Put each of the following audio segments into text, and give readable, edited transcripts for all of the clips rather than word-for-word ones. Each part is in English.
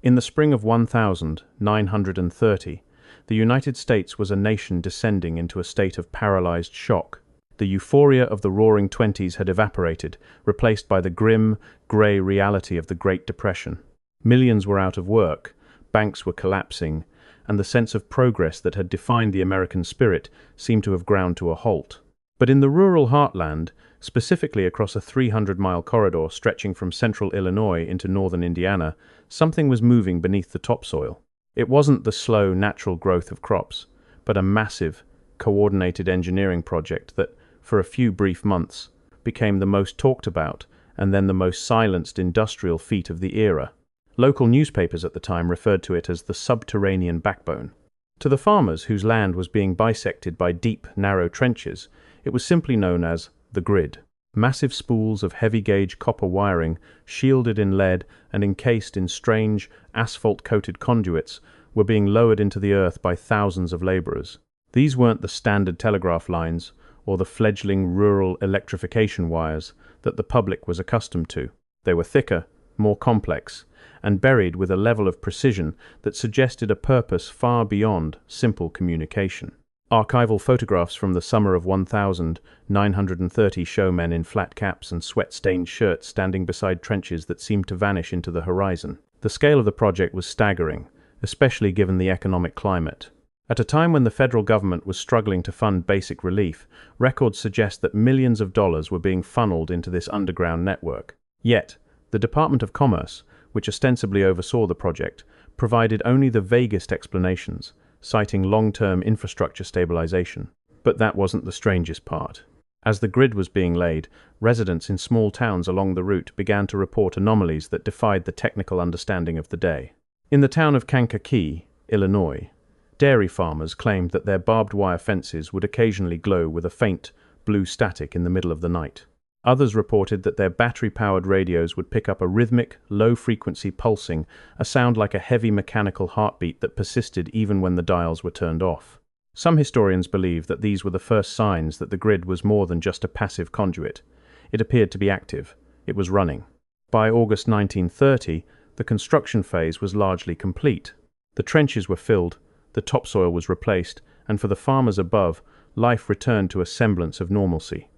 In the spring of 1930, the United States was a nation descending into a state of paralyzed shock. The euphoria of the Roaring Twenties had evaporated, replaced by the grim, grey reality of the Great Depression. Millions were out of work, banks were collapsing, and the sense of progress that had defined the American spirit seemed to have ground to a halt. But in the rural heartland, specifically across a 300-mile corridor stretching from central Illinois into northern Indiana, something was moving beneath the topsoil. It wasn't the slow, natural growth of crops, but a massive, coordinated engineering project that, for a few brief months, became the most talked about and then the most silenced industrial feat of the era. Local newspapers at the time referred to it as the Subterranean Backbone. To the farmers whose land was being bisected by deep, narrow trenches, it was simply known as the grid. Massive spools of heavy-gauge copper wiring, shielded in lead and encased in strange, asphalt-coated conduits, were being lowered into the earth by thousands of laborers. These weren't the standard telegraph lines or the fledgling rural electrification wires that the public was accustomed to. They were thicker, more complex, and buried with a level of precision that suggested a purpose far beyond simple communication. Archival photographs from the summer of 1930 show men in flat caps and sweat-stained shirts standing beside trenches that seemed to vanish into the horizon. The scale of the project was staggering, especially given the economic climate. At a time when the federal government was struggling to fund basic relief, records suggest that millions of dollars were being funneled into this underground network. Yet, the Department of Commerce, which ostensibly oversaw the project, provided only the vaguest explanations, citing long-term infrastructure stabilization. But that wasn't the strangest part. As the grid was being laid, residents in small towns along the route began to report anomalies that defied the technical understanding of the day. In the town of Kankakee, Illinois, dairy farmers claimed that their barbed wire fences would occasionally glow with a faint, blue static in the middle of the night. Others reported that their battery-powered radios would pick up a rhythmic, low-frequency pulsing, a sound like a heavy mechanical heartbeat that persisted even when the dials were turned off. Some historians believe that these were the first signs that the grid was more than just a passive conduit. It appeared to be active. It was running. By August 1930, the construction phase was largely complete. The trenches were filled, the topsoil was replaced, and for the farmers above, life returned to a semblance of normalcy.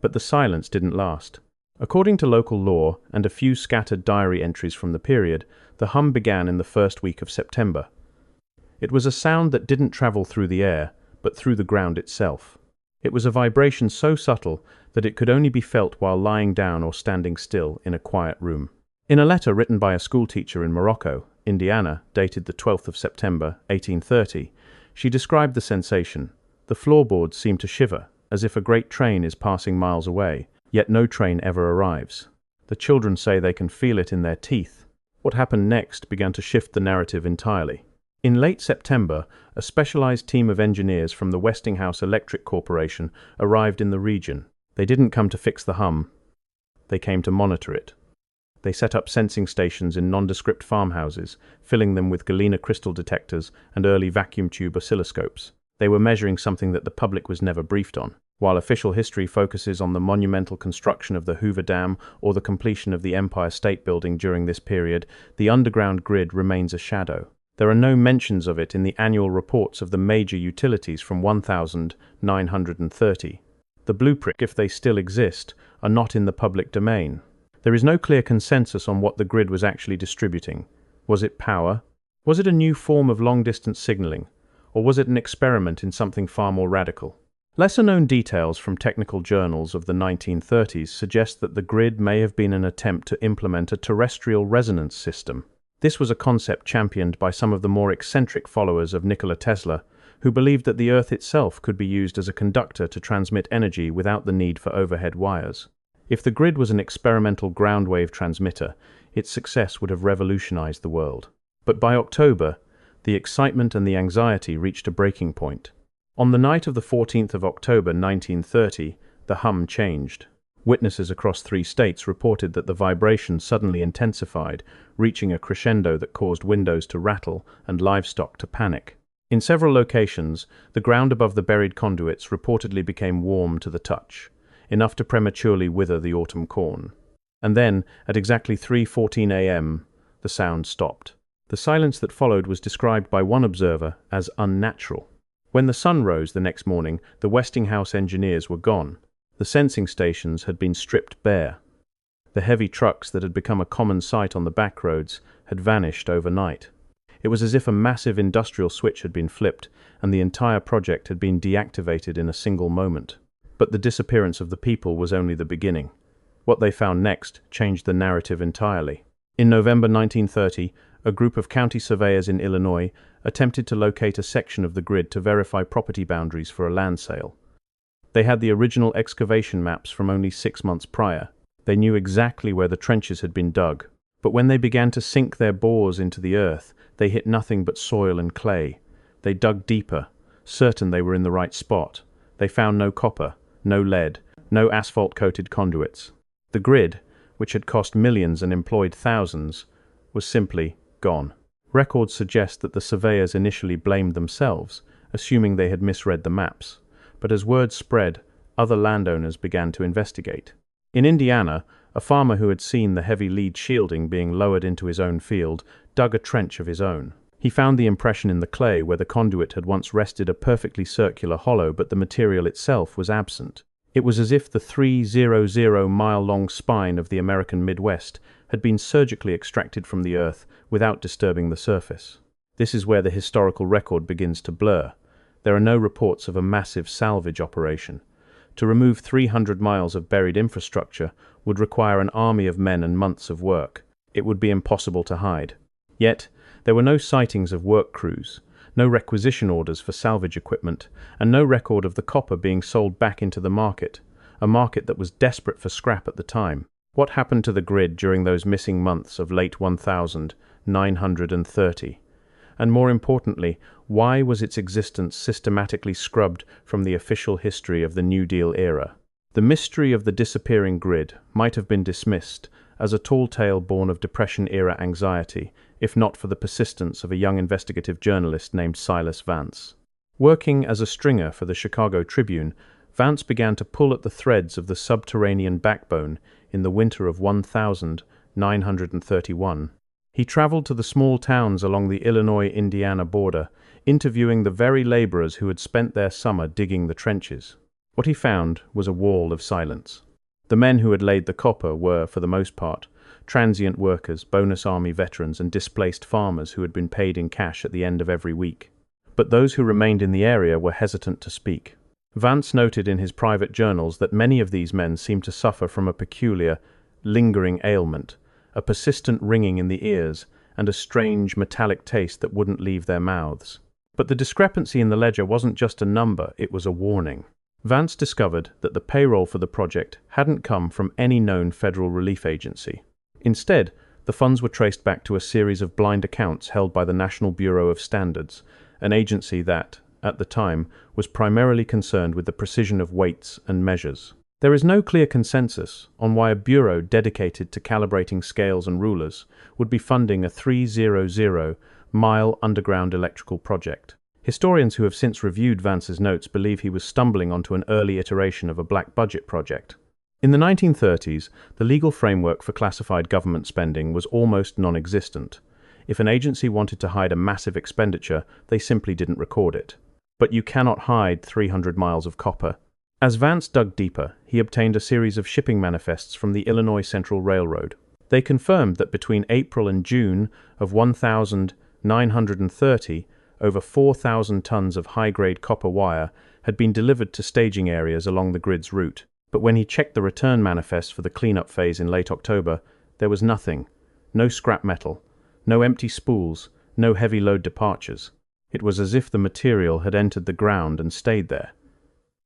But the silence didn't last. According to local law and a few scattered diary entries from the period, the hum began in the first week of September. It was a sound that didn't travel through the air, but through the ground itself. It was a vibration so subtle that it could only be felt while lying down or standing still in a quiet room. In a letter written by a schoolteacher in Morocco, Indiana, dated the 12th of September, 1830, she described the sensation. The floorboards seemed to shiver, as if a great train is passing miles away, yet no train ever arrives. The children say they can feel it in their teeth. What happened next began to shift the narrative entirely. In late September, a specialized team of engineers from the Westinghouse Electric Corporation arrived in the region. They didn't come to fix the hum. They came to monitor it. They set up sensing stations in nondescript farmhouses, filling them with galena crystal detectors and early vacuum tube oscilloscopes. They were measuring something that the public was never briefed on. While official history focuses on the monumental construction of the Hoover Dam or the completion of the Empire State Building during this period, the underground grid remains a shadow. There are no mentions of it in the annual reports of the major utilities from 1930. The blueprints, if they still exist, are not in the public domain. There is no clear consensus on what the grid was actually distributing. Was it power? Was it a new form of long-distance signaling? Or was it an experiment in something far more radical? Lesser-known details from technical journals of the 1930s suggest that the grid may have been an attempt to implement a terrestrial resonance system. This was a concept championed by some of the more eccentric followers of Nikola Tesla, who believed that the Earth itself could be used as a conductor to transmit energy without the need for overhead wires. If the grid was an experimental ground wave transmitter, its success would have revolutionized the world. But by October, the excitement and the anxiety reached a breaking point. On the night of the 14th of October 1930, the hum changed. Witnesses across 3 states reported that the vibration suddenly intensified, reaching a crescendo that caused windows to rattle and livestock to panic. In several locations, the ground above the buried conduits reportedly became warm to the touch, enough to prematurely wither the autumn corn. And then, at exactly 3:14 a.m., the sound stopped. The silence that followed was described by one observer as unnatural. When the sun rose the next morning, the Westinghouse engineers were gone. The sensing stations had been stripped bare. The heavy trucks that had become a common sight on the back roads had vanished overnight. It was as if a massive industrial switch had been flipped, and the entire project had been deactivated in a single moment. But the disappearance of the people was only the beginning. What they found next changed the narrative entirely. In November 1930, a group of county surveyors in Illinois attempted to locate a section of the grid to verify property boundaries for a land sale. They had the original excavation maps from only 6 months prior. They knew exactly where the trenches had been dug. But when they began to sink their bores into the earth, they hit nothing but soil and clay. They dug deeper, certain they were in the right spot. They found no copper, no lead, no asphalt-coated conduits. The grid, which had cost millions and employed thousands, was simply gone. Records suggest that the surveyors initially blamed themselves, assuming they had misread the maps. But as word spread, other landowners began to investigate. In Indiana, a farmer who had seen the heavy lead shielding being lowered into his own field dug a trench of his own. He found the impression in the clay where the conduit had once rested a perfectly circular hollow, but the material itself was absent. It was as if the 300-mile-long spine of the American Midwest had been surgically extracted from the earth without disturbing the surface. This is where the historical record begins to blur. There are no reports of a massive salvage operation. To remove 300 miles of buried infrastructure would require an army of men and months of work. It would be impossible to hide. Yet, there were no sightings of work crews, no requisition orders for salvage equipment, and no record of the copper being sold back into the market, a market that was desperate for scrap at the time. What happened to the grid during those missing months of late 1930? And more importantly, why was its existence systematically scrubbed from the official history of the New Deal era? The mystery of the disappearing grid might have been dismissed as a tall tale born of Depression-era anxiety, if not for the persistence of a young investigative journalist named Silas Vance. Working as a stringer for the Chicago Tribune, Vance began to pull at the threads of the Subterranean Backbone in the winter of 1931. He traveled to the small towns along the Illinois-Indiana border, interviewing the very laborers who had spent their summer digging the trenches. What he found was a wall of silence. The men who had laid the copper were, for the most part, transient workers, bonus army veterans, and displaced farmers who had been paid in cash at the end of every week. But those who remained in the area were hesitant to speak. Vance noted in his private journals that many of these men seemed to suffer from a peculiar, lingering ailment, a persistent ringing in the ears, and a strange metallic taste that wouldn't leave their mouths. But the discrepancy in the ledger wasn't just a number, it was a warning. Vance discovered that the payroll for the project hadn't come from any known federal relief agency. Instead, the funds were traced back to a series of blind accounts held by the National Bureau of Standards, an agency that, at the time, was primarily concerned with the precision of weights and measures. There is no clear consensus on why a bureau dedicated to calibrating scales and rulers would be funding a 300-mile underground electrical project. Historians who have since reviewed Vance's notes believe he was stumbling onto an early iteration of a black budget project. In the 1930s, the legal framework for classified government spending was almost non-existent. If an agency wanted to hide a massive expenditure, they simply didn't record it. But you cannot hide 300 miles of copper. As Vance dug deeper, he obtained a series of shipping manifests from the Illinois Central Railroad. They confirmed that between April and June of 1930, over 4,000 tons of high-grade copper wire had been delivered to staging areas along the grid's route. But when he checked the return manifest for the cleanup phase in late October, there was nothing. No scrap metal, no empty spools, no heavy load departures. It was as if the material had entered the ground and stayed there.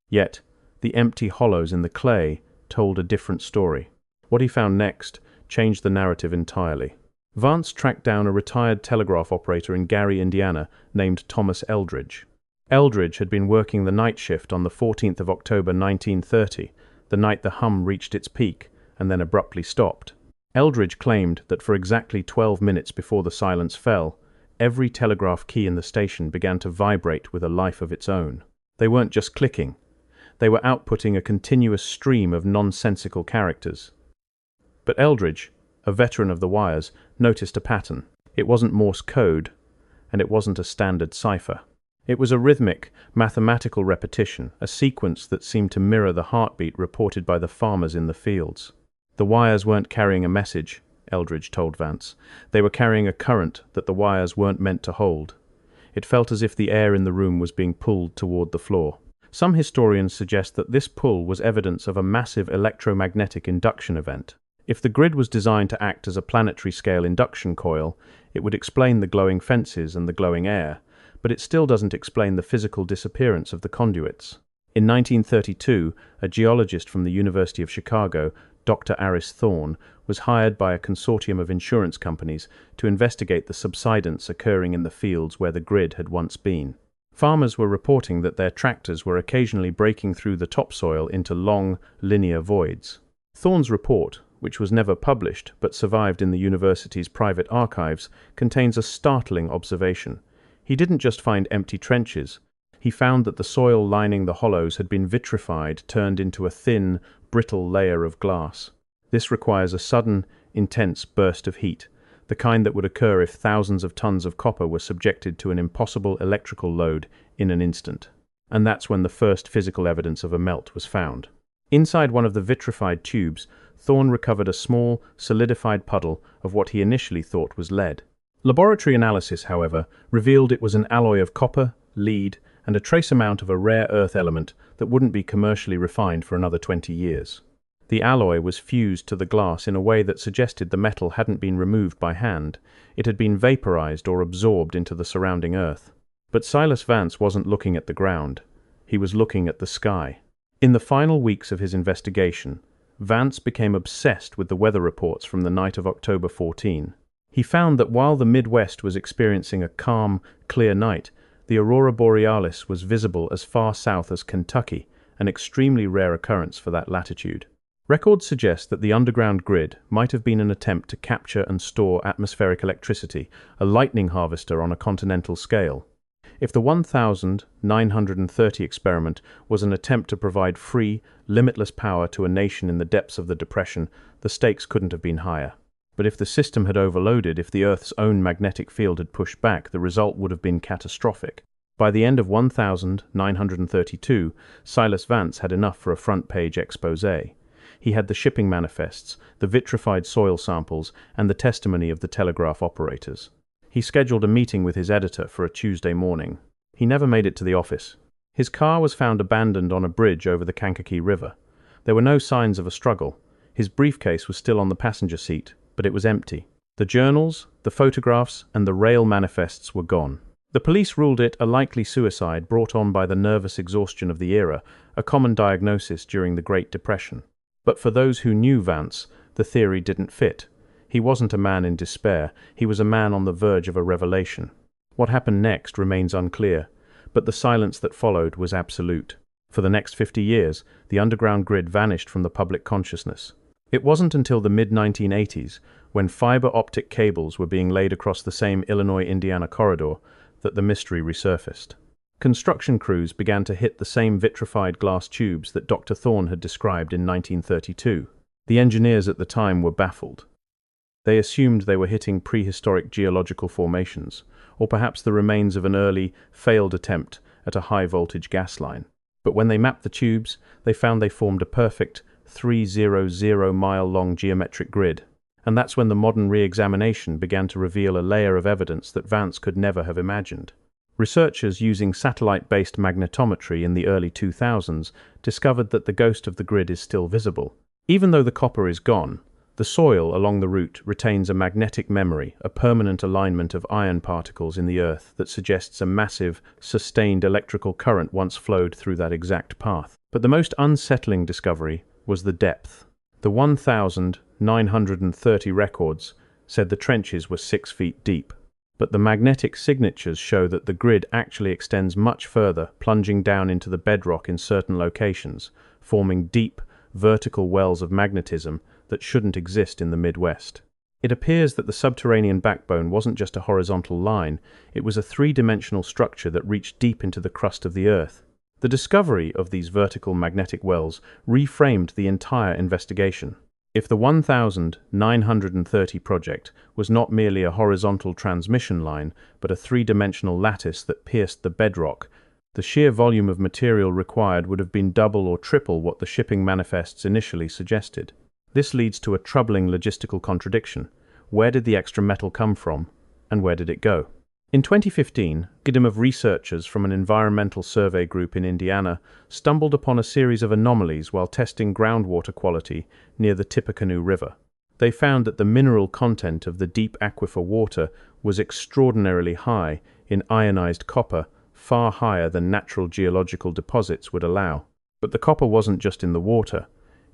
Yet, the empty hollows in the clay told a different story. What he found next changed the narrative entirely. Vance tracked down a retired telegraph operator in Gary, Indiana, named Thomas Eldridge. Eldridge had been working the night shift on the 14th of October 1930, the night the hum reached its peak and then abruptly stopped. Eldridge claimed that for exactly 12 minutes before the silence fell, every telegraph key in the station began to vibrate with a life of its own. They weren't just clicking. They were outputting a continuous stream of nonsensical characters. But Eldridge, a veteran of the wires, noticed a pattern. It wasn't Morse code, and it wasn't a standard cipher. It was a rhythmic, mathematical repetition, a sequence that seemed to mirror the heartbeat reported by the farmers in the fields. The wires weren't carrying a message, Eldridge told Vance. They were carrying a current that the wires weren't meant to hold. It felt as if the air in the room was being pulled toward the floor. Some historians suggest that this pull was evidence of a massive electromagnetic induction event. If the grid was designed to act as a planetary-scale induction coil, it would explain the glowing fences and the glowing air, but it still doesn't explain the physical disappearance of the conduits. In 1932, a geologist from the University of Chicago, Dr. Aris Thorne, was hired by a consortium of insurance companies to investigate the subsidence occurring in the fields where the grid had once been. Farmers were reporting that their tractors were occasionally breaking through the topsoil into long, linear voids. Thorne's report, which was never published but survived in the university's private archives, contains a startling observation. He didn't just find empty trenches. He found that the soil lining the hollows had been vitrified, turned into a thin, brittle layer of glass. This requires a sudden, intense burst of heat, the kind that would occur if thousands of tons of copper were subjected to an impossible electrical load in an instant. And that's when the first physical evidence of a melt was found. Inside one of the vitrified tubes, Thorne recovered a small, solidified puddle of what he initially thought was lead. Laboratory analysis, however, revealed it was an alloy of copper, lead, and a trace amount of a rare earth element that wouldn't be commercially refined for another 20 years. The alloy was fused to the glass in a way that suggested the metal hadn't been removed by hand. It had been vaporized or absorbed into the surrounding earth. But Silas Vance wasn't looking at the ground. He was looking at the sky. In the final weeks of his investigation, Vance became obsessed with the weather reports from the night of October 14. He found that while the Midwest was experiencing a calm, clear night, the aurora borealis was visible as far south as Kentucky, an extremely rare occurrence for that latitude. Records suggest that the underground grid might have been an attempt to capture and store atmospheric electricity, a lightning harvester on a continental scale. If the 1930 experiment was an attempt to provide free, limitless power to a nation in the depths of the Depression, the stakes couldn't have been higher. But if the system had overloaded, if the Earth's own magnetic field had pushed back, the result would have been catastrophic. By the end of 1932, Silas Vance had enough for a front-page exposé. He had the shipping manifests, the vitrified soil samples, and the testimony of the telegraph operators. He scheduled a meeting with his editor for a Tuesday morning. He never made it to the office. His car was found abandoned on a bridge over the Kankakee River. There were no signs of a struggle. His briefcase was still on the passenger seat, but it was empty. The journals, the photographs, and the rail manifests were gone. The police ruled it a likely suicide brought on by the nervous exhaustion of the era, a common diagnosis during the Great Depression. But for those who knew Vance, the theory didn't fit. He wasn't a man in despair, he was a man on the verge of a revelation. What happened next remains unclear, but the silence that followed was absolute. For the next 50 years, the underground grid vanished from the public consciousness. It wasn't until the mid-1980s, when fiber optic cables were being laid across the same Illinois-Indiana corridor, that the mystery resurfaced. Construction crews began to hit the same vitrified glass tubes that Dr. Thorne had described in 1932. The engineers at the time were baffled. They assumed they were hitting prehistoric geological formations, or perhaps the remains of an early, failed attempt at a high-voltage gas line. But when they mapped the tubes, they found they formed a perfect 300-mile-long geometric grid. And that's when the modern re-examination began to reveal a layer of evidence that Vance could never have imagined. Researchers using satellite-based magnetometry in the early 2000s discovered that the ghost of the grid is still visible. Even though the copper is gone, the soil along the route retains a magnetic memory, a permanent alignment of iron particles in the earth that suggests a massive, sustained electrical current once flowed through that exact path. But the most unsettling discovery was the depth. The 1930 records said the trenches were 6 feet deep. But the magnetic signatures show that the grid actually extends much further, plunging down into the bedrock in certain locations, forming deep, vertical wells of magnetism that shouldn't exist in the Midwest. It appears that the subterranean backbone wasn't just a horizontal line, it was a three-dimensional structure that reached deep into the crust of the Earth. The discovery of these vertical magnetic wells reframed the entire investigation. If the 1930 project was not merely a horizontal transmission line, but a three-dimensional lattice that pierced the bedrock, the sheer volume of material required would have been double or triple what the shipping manifests initially suggested. This leads to a troubling logistical contradiction. Where did the extra metal come from, and where did it go? In 2015, a team of researchers from an environmental survey group in Indiana stumbled upon a series of anomalies while testing groundwater quality near the Tippecanoe River. They found that the mineral content of the deep aquifer water was extraordinarily high in ionized copper, far higher than natural geological deposits would allow. But the copper wasn't just in the water.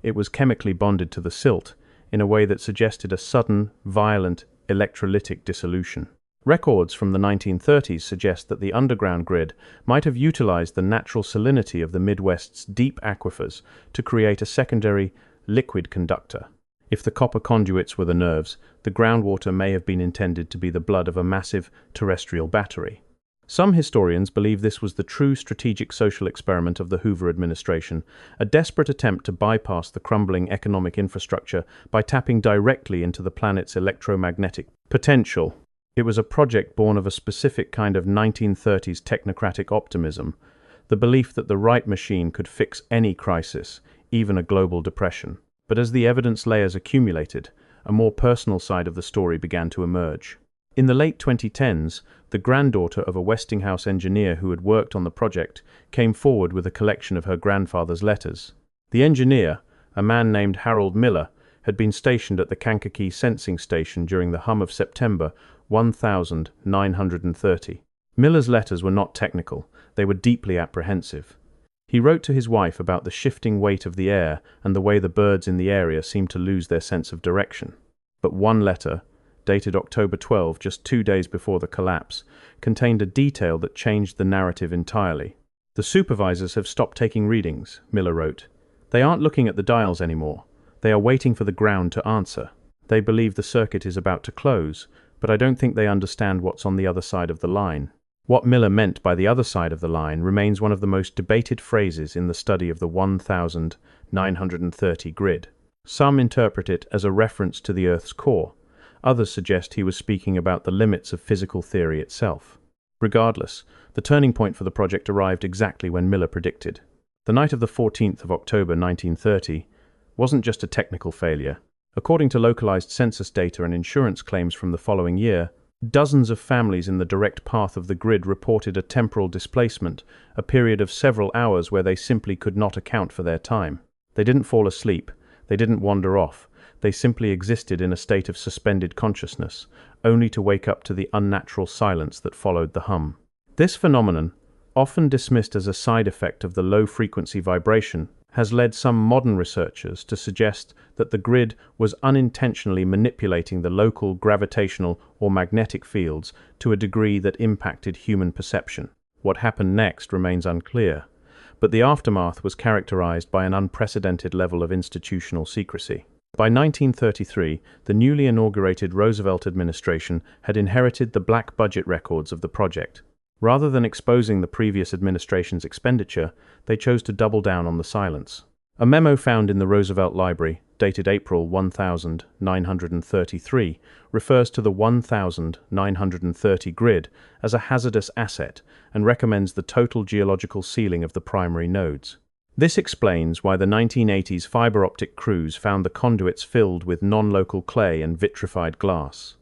It was chemically bonded to the silt in a way that suggested a sudden, violent electrolytic dissolution. Records from the 1930s suggest that the underground grid might have utilized the natural salinity of the Midwest's deep aquifers to create a secondary liquid conductor. If the copper conduits were the nerves, the groundwater may have been intended to be the blood of a massive terrestrial battery. Some historians believe this was the true strategic social experiment of the Hoover administration, a desperate attempt to bypass the crumbling economic infrastructure by tapping directly into the planet's electromagnetic potential. It was a project born of a specific kind of 1930s technocratic optimism, the belief that the right machine could fix any crisis, even a global depression. But as the evidence layers accumulated, a more personal side of the story began to emerge. In the late 2010s, the granddaughter of a Westinghouse engineer who had worked on the project came forward with a collection of her grandfather's letters. The engineer, a man named Harold Miller, had been stationed at the Kankakee Sensing Station during the hum of September 1930. Miller's letters were not technical, they were deeply apprehensive. He wrote to his wife about the shifting weight of the air and the way the birds in the area seemed to lose their sense of direction. But one letter, dated October 12, just 2 days before the collapse, contained a detail that changed the narrative entirely. "The supervisors have stopped taking readings," Miller wrote. "They aren't looking at the dials anymore. They are waiting for the ground to answer. They believe the circuit is about to close, but I don't think they understand what's on the other side of the line." What Miller meant by the other side of the line remains one of the most debated phrases in the study of the 1930 grid. Some interpret it as a reference to the Earth's core. Others suggest he was speaking about the limits of physical theory itself. Regardless, the turning point for the project arrived exactly when Miller predicted. The night of the 14th of October 1930 wasn't just a technical failure. According to localized census data and insurance claims from the following year, dozens of families in the direct path of the grid reported a temporal displacement, a period of several hours where they simply could not account for their time. They didn't fall asleep, they didn't wander off, they simply existed in a state of suspended consciousness, only to wake up to the unnatural silence that followed the hum. This phenomenon, often dismissed as a side effect of the low-frequency vibration, has led some modern researchers to suggest that the grid was unintentionally manipulating the local gravitational or magnetic fields to a degree that impacted human perception. What happened next remains unclear, but the aftermath was characterized by an unprecedented level of institutional secrecy. By 1933, the newly inaugurated Roosevelt administration had inherited the black budget records of the project. Rather than exposing the previous administration's expenditure, they chose to double down on the silence. A memo found in the Roosevelt Library, dated April 1933, refers to the 1930 grid as a hazardous asset and recommends the total geological sealing of the primary nodes. This explains why the 1980s fiber optic crews found the conduits filled with non-local clay and vitrified glass.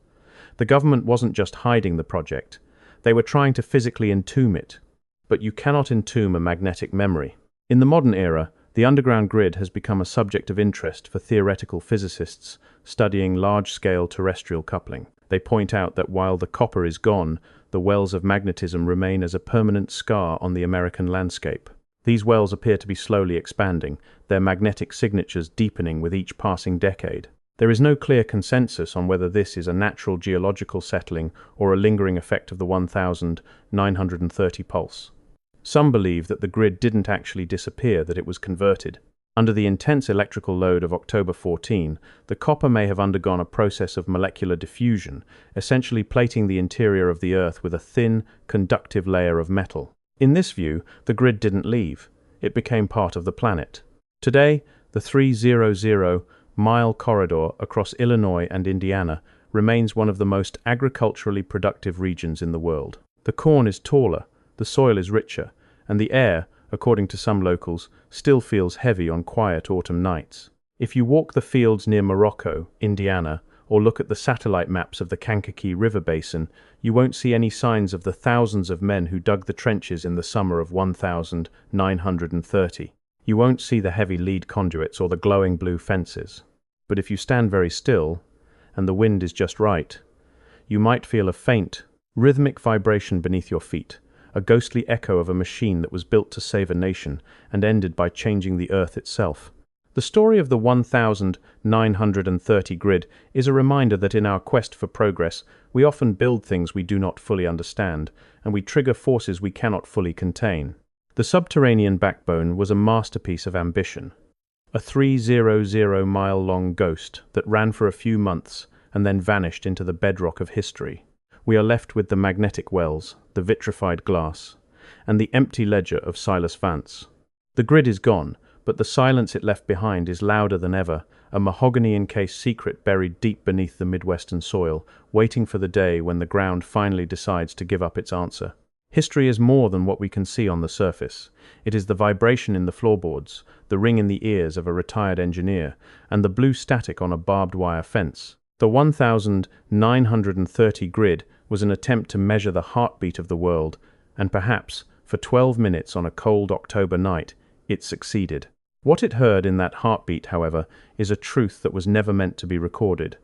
The government wasn't just hiding the project, they were trying to physically entomb it. But you cannot entomb a magnetic memory. In the modern era, the underground grid has become a subject of interest for theoretical physicists studying large-scale terrestrial coupling. They point out that while the copper is gone, the wells of magnetism remain as a permanent scar on the American landscape. These wells appear to be slowly expanding, their magnetic signatures deepening with each passing decade. There is no clear consensus on whether this is a natural geological settling or a lingering effect of the 1930 pulse. Some believe that the grid didn't actually disappear, that it was converted. Under the intense electrical load of October 14, the copper may have undergone a process of molecular diffusion, essentially plating the interior of the Earth with a thin, conductive layer of metal. In this view, the grid didn't leave. It became part of the planet. Today, the 300 mile corridor across Illinois and Indiana remains one of the most agriculturally productive regions in the world. The corn is taller, the soil is richer, and the air, according to some locals, still feels heavy on quiet autumn nights. If you walk the fields near Morocco, Indiana, or look at the satellite maps of the Kankakee River Basin, you won't see any signs of the thousands of men who dug the trenches in the summer of 1930. You won't see the heavy lead conduits or the glowing blue fences. But if you stand very still, and the wind is just right, you might feel a faint, rhythmic vibration beneath your feet, a ghostly echo of a machine that was built to save a nation and ended by changing the earth itself. The story of the 1930 grid is a reminder that in our quest for progress, we often build things we do not fully understand, and we trigger forces we cannot fully contain. The Subterranean Backbone was a masterpiece of ambition, a 300-mile-long ghost that ran for a few months and then vanished into the bedrock of history. We are left with the magnetic wells, the vitrified glass, and the empty ledger of Silas Vance. The grid is gone, but the silence it left behind is louder than ever, a mahogany-encased secret buried deep beneath the Midwestern soil, waiting for the day when the ground finally decides to give up its answer. History is more than what we can see on the surface. It is the vibration in the floorboards, the ring in the ears of a retired engineer, and the blue static on a barbed wire fence. The 1930 grid was an attempt to measure the heartbeat of the world, and perhaps, for 12 minutes on a cold October night, it succeeded. What it heard in that heartbeat, however, is a truth that was never meant to be recorded.